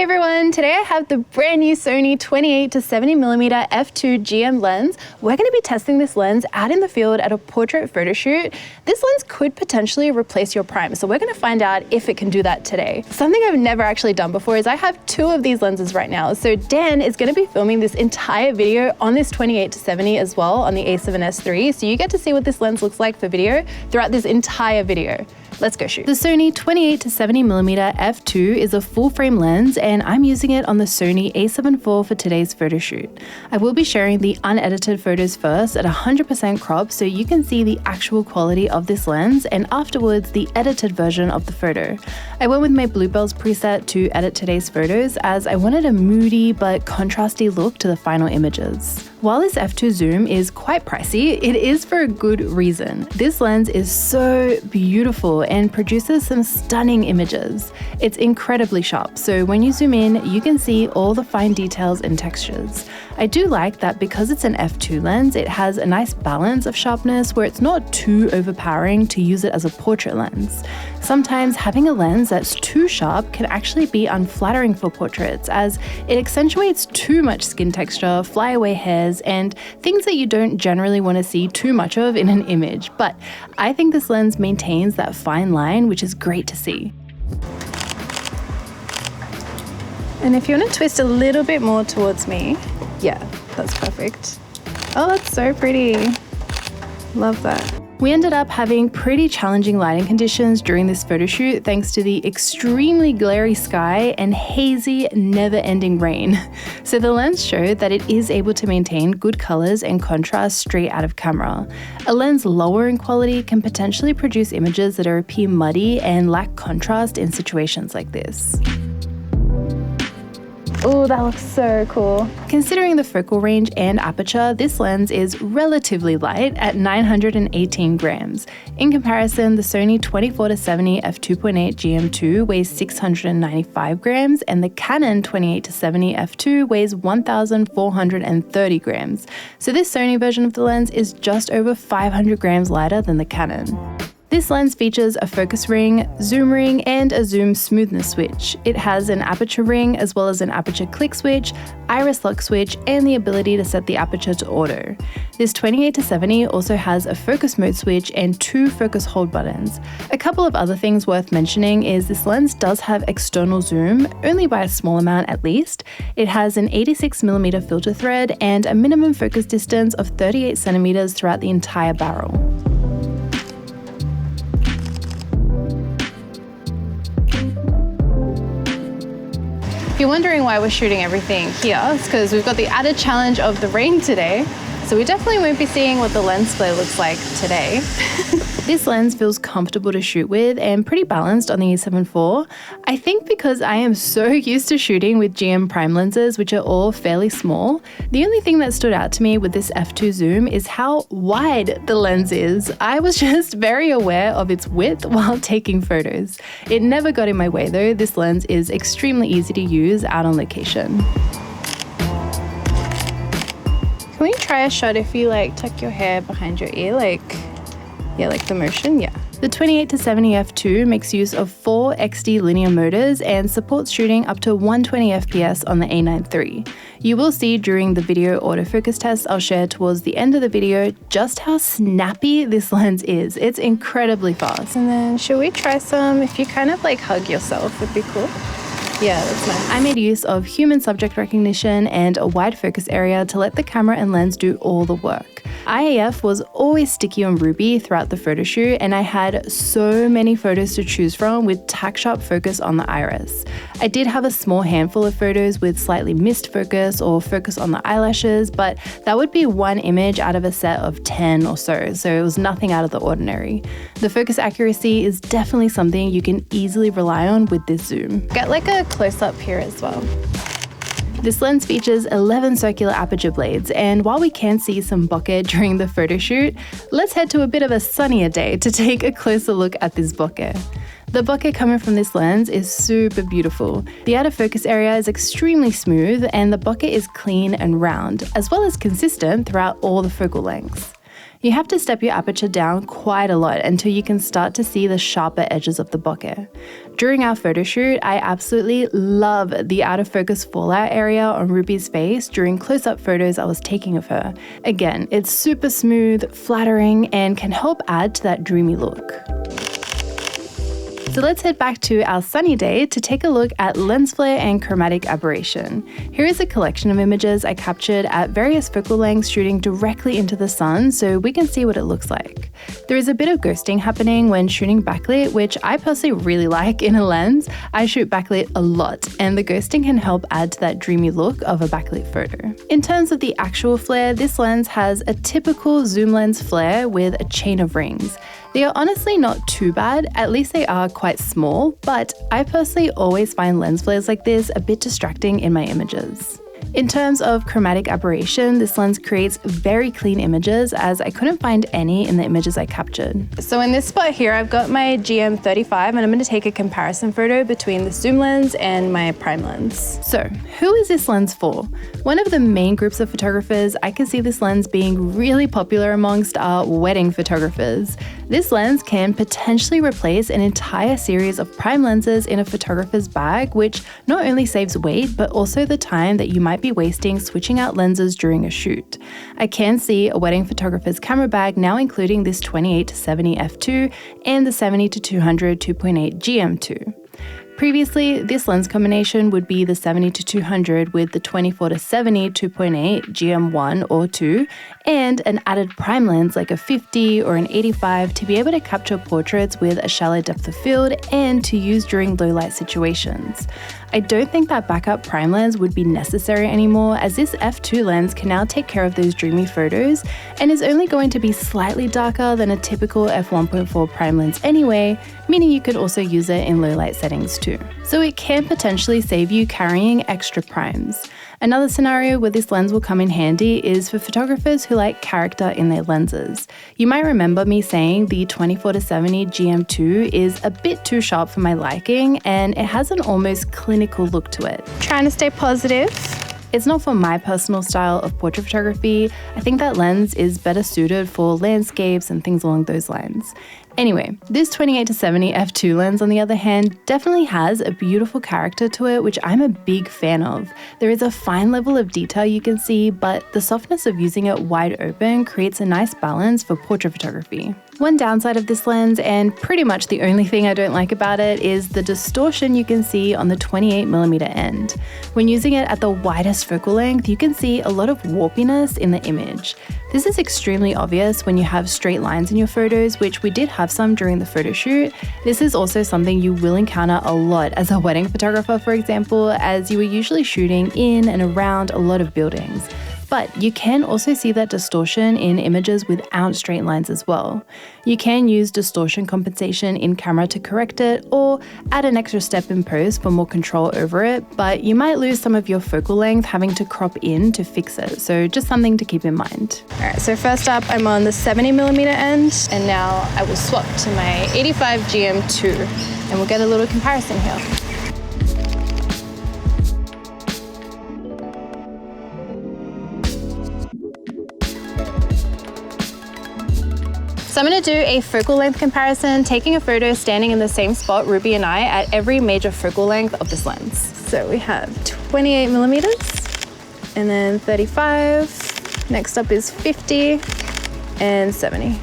everyone, today I have the brand new Sony 28-70mm f2 GM lens. We're going to be testing this lens out in the field at a portrait photo shoot. This lens could potentially replace your prime, so we're going to find out if it can do that today. Something I've never actually done before is I have two of these lenses right now. So Dan is going to be filming this entire video on this 28-70 as well on the a7S III, so you get to see what this lens looks like for video throughout this entire video. Let's go shoot. The Sony 28-70mm f2 is a full frame lens and I'm using it on the Sony a7 IV for today's photo shoot. I will be sharing the unedited photos first at 100% crop so you can see the actual quality of this lens, and afterwards the edited version of the photo. I went with my Bluebells preset to edit today's photos as I wanted a moody but contrasty look to the final images. While this f2 zoom is quite pricey, it is for a good reason. This lens is so beautiful and produces some stunning images. It's incredibly sharp, so when you zoom in, you can see all the fine details and textures. I do like that because it's an f2 lens, it has a nice balance of sharpness where it's not too overpowering to use it as a portrait lens. Sometimes having a lens that's too sharp can actually be unflattering for portraits as it accentuates too much skin texture, flyaway hairs, and things that you don't generally want to see too much of in an image. But I think this lens maintains that fine line, which is great to see. And if you want to twist a little bit more towards me, yeah, that's perfect. Oh, that's so pretty. Love that. We ended up having pretty challenging lighting conditions during this photo shoot thanks to the extremely glary sky and hazy, never-ending rain. So the lens showed that it is able to maintain good colors and contrast straight out of camera. A lens lower in quality can potentially produce images that appear muddy and lack contrast in situations like this. Oh, that looks so cool. Considering the focal range and aperture, this lens is relatively light at 918 grams. In comparison, the Sony 24-70 f2.8 GM2 weighs 695 grams and the Canon 28-70 f2 weighs 1,430 grams. So this Sony version of the lens is just over 500 grams lighter than the Canon. This lens features a focus ring, zoom ring, and a zoom smoothness switch. It has an aperture ring as well as an aperture click switch, iris lock switch, and the ability to set the aperture to auto. This 28-70 also has a focus mode switch and two focus hold buttons. A couple of other things worth mentioning is this lens does have external zoom, only by a small amount at least. It has an 86mm filter thread and a minimum focus distance of 38 centimeters throughout the entire barrel. If you're wondering why we're shooting everything here, it's because we've got the added challenge of the rain today, so we definitely won't be seeing what the lens flare looks like today. This lens feels comfortable to shoot with and pretty balanced on the a7 IV. I think because I am so used to shooting with GM prime lenses, which are all fairly small. The only thing that stood out to me with this f2 zoom is how wide the lens is. I was just very aware of its width while taking photos. It never got in my way though. This lens is extremely easy to use out on location. Can we try a shot if you tuck your hair behind your ear, like the motion? Yeah. The 28-70 f2 makes use of 4 XD linear motors and supports shooting up to 120 FPS on the A9 III. You will see during the video autofocus test I'll share towards the end of the video just how snappy this lens is. It's incredibly fast. And then should we try some, if you kind of hug yourself, would be cool. Yeah, that's nice. I made use of human subject recognition and a wide focus area to let the camera and lens do all the work. IAF was always sticky on Ruby throughout the photo shoot, and I had so many photos to choose from with tack sharp focus on the iris. I did have a small handful of photos with slightly missed focus or focus on the eyelashes, but that would be one image out of a set of 10 or so it was nothing out of the ordinary. The focus accuracy is definitely something you can easily rely on with this zoom. Get a close-up here as well. This lens features 11 circular aperture blades, and while we can see some bokeh during the photo shoot, let's head to a bit of a sunnier day to take a closer look at this bokeh. The bokeh coming from this lens is super beautiful. The outer focus area is extremely smooth, and the bokeh is clean and round, as well as consistent throughout all the focal lengths. You have to step your aperture down quite a lot until you can start to see the sharper edges of the bokeh. During our photo shoot, I absolutely love the out of focus fallout area on Ruby's face during close-up photos I was taking of her. Again, it's super smooth, flattering, and can help add to that dreamy look. So let's head back to our sunny day to take a look at lens flare and chromatic aberration. Here is a collection of images I captured at various focal lengths shooting directly into the sun so we can see what it looks like. There is a bit of ghosting happening when shooting backlit, which I personally really like in a lens. I shoot backlit a lot, and the ghosting can help add to that dreamy look of a backlit photo. In terms of the actual flare, this lens has a typical zoom lens flare with a chain of rings. They are honestly not too bad, at least they are quite small, but I personally always find lens flares like this a bit distracting in my images. In terms of chromatic aberration, this lens creates very clean images as I couldn't find any in the images I captured. So in this spot here, I've got my GM35 and I'm going to take a comparison photo between the zoom lens and my prime lens. So who is this lens for? One of the main groups of photographers, I can see this lens being really popular amongst our wedding photographers. This lens can potentially replace an entire series of prime lenses in a photographer's bag, which not only saves weight, but also the time that you might be wasting switching out lenses during a shoot. I can see a wedding photographer's camera bag now including this 28-70 f2 and the 70-200 2.8 GM2. Previously, this lens combination would be the 70-200 with the 24-70 2.8 GM1 or 2 and an added prime lens like a 50 or an 85 to be able to capture portraits with a shallow depth of field and to use during low light situations. I don't think that backup prime lens would be necessary anymore as this f2 lens can now take care of those dreamy photos and is only going to be slightly darker than a typical f1.4 prime lens anyway, meaning you could also use it in low light settings too. So it can potentially save you carrying extra primes. Another scenario where this lens will come in handy is for photographers who like character in their lenses. You might remember me saying the 24-70 GM2 is a bit too sharp for my liking and it has an almost clinical look to it. Trying to stay positive. It's not for my personal style of portrait photography. I think that lens is better suited for landscapes and things along those lines. Anyway, this 28-70 f2 lens on the other hand definitely has a beautiful character to it, which I'm a big fan of. There is a fine level of detail you can see, but the softness of using it wide open creates a nice balance for portrait photography. One downside of this lens, and pretty much the only thing I don't like about it, is the distortion you can see on the 28mm end. When using it at the widest focal length, you can see a lot of warpiness in the image. This is extremely obvious when you have straight lines in your photos, which we did have some during the photo shoot. This is also something you will encounter a lot as a wedding photographer, for example, as you are usually shooting in and around a lot of buildings. But you can also see that distortion in images without straight lines as well. You can use distortion compensation in camera to correct it or add an extra step in post for more control over it, but you might lose some of your focal length having to crop in to fix it, so just something to keep in mind. Alright, so first up I'm on the 70mm end, and now I will swap to my 85 GM2 and we'll get a little comparison here. So I'm going to do a focal length comparison, taking a photo standing in the same spot, Ruby and I, at every major focal length of this lens. So we have 28mm, and then 35, next up is 50, and 70.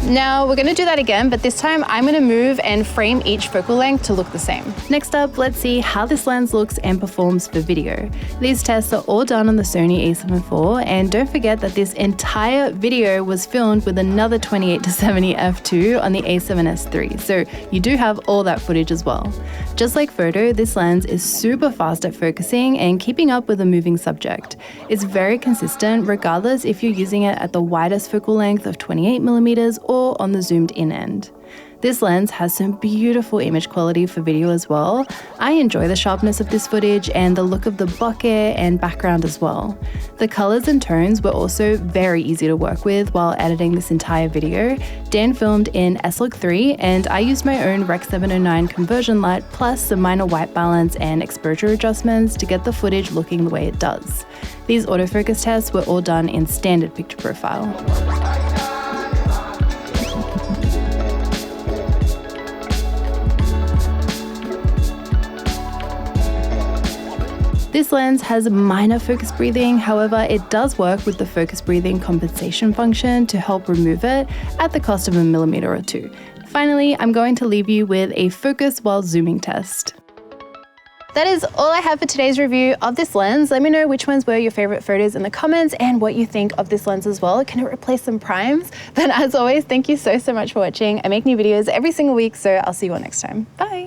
Now we're going to do that again, but this time I'm going to move and frame each focal length to look the same. Next up, let's see how this lens looks and performs for video. These tests are all done on the Sony a7 IV, and don't forget that this entire video was filmed with another 28-70 f2 on the a7S III, so you do have all that footage as well. Just like photo, this lens is super fast at focusing and keeping up with a moving subject. It's very consistent regardless if you're using it at the widest focal length of 28mm or on the zoomed in end. This lens has some beautiful image quality for video as well. I enjoy the sharpness of this footage and the look of the bokeh and background as well. The colors and tones were also very easy to work with while editing this entire video. Dan filmed in S-Log 3 and I used my own Rec 709 conversion light plus some minor white balance and exposure adjustments to get the footage looking the way it does. These autofocus tests were all done in standard picture profile. This lens has minor focus breathing, however, it does work with the focus breathing compensation function to help remove it at the cost of a millimeter or two. Finally, I'm going to leave you with a focus while zooming test. That is all I have for today's review of this lens. Let me know which ones were your favorite photos in the comments and what you think of this lens as well. Can it replace some primes? But as always, thank you so much for watching. I make new videos every single week, so I'll see you all next time. Bye.